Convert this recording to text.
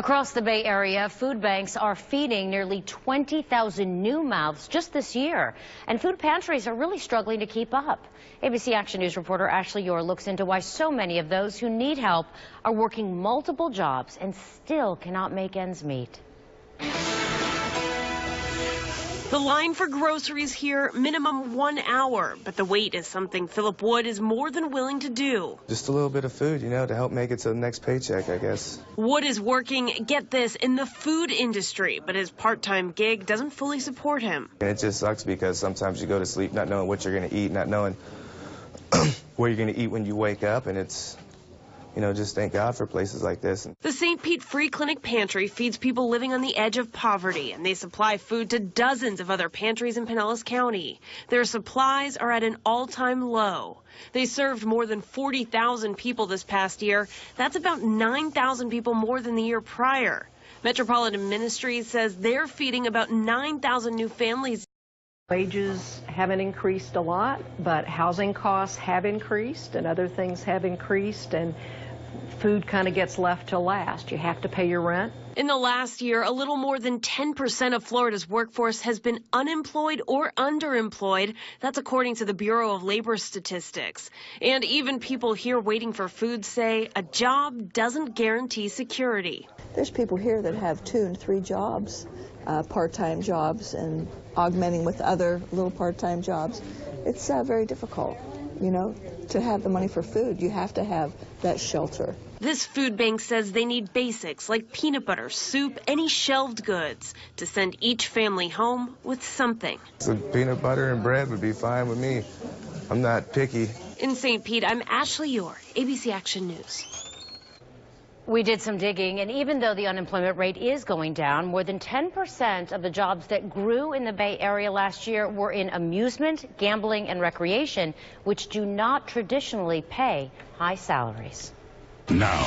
Across the Bay Area, food banks are feeding nearly 20,000 new mouths just this year, and food pantries are really struggling to keep up. ABC Action News reporter Ashley Orr looks into why so many of those who need help are working multiple jobs and still cannot make ends meet. The line for groceries here, minimum 1 hour, but the wait is something Philip Wood is more than willing to do. Just a little bit of food, to help make it to the next paycheck, I guess. Wood is working, get this, in the food industry, but his part-time gig doesn't fully support him. And it just sucks because sometimes you go to sleep not knowing what you're going to eat, not knowing where you're going to eat when you wake up, and it's... just thank God for places like this. The St. Pete Free Clinic pantry feeds people living on the edge of poverty, and they supply food to dozens of other pantries in Pinellas County. Their supplies are at an all-time low. They served more than 40,000 people this past year. That's about 9,000 people more than the year prior. Metropolitan Ministries says they're feeding about 9,000 new families. Wages haven't increased a lot, but housing costs have increased and other things have increased, and food kind of gets left to last. You have to pay your rent. In the last year, a little more than 10% of Florida's workforce has been unemployed or underemployed. That's according to the Bureau of Labor Statistics. And even people here waiting for food say a job doesn't guarantee security. There's people here that have 2 and 3 jobs, part-time jobs, and augmenting with other little part-time jobs. It's very difficult, to have the money for food. You have to have that shelter. This food bank says they need basics like peanut butter, soup, any shelved goods to send each family home with something. Some peanut butter and bread would be fine with me. I'm not picky. In St. Pete, I'm Ashley Orr, ABC Action News. We did some digging, and even though the unemployment rate is going down, more than 10% of the jobs that grew in the Bay Area last year were in amusement, gambling, and recreation, which do not traditionally pay high salaries. Now,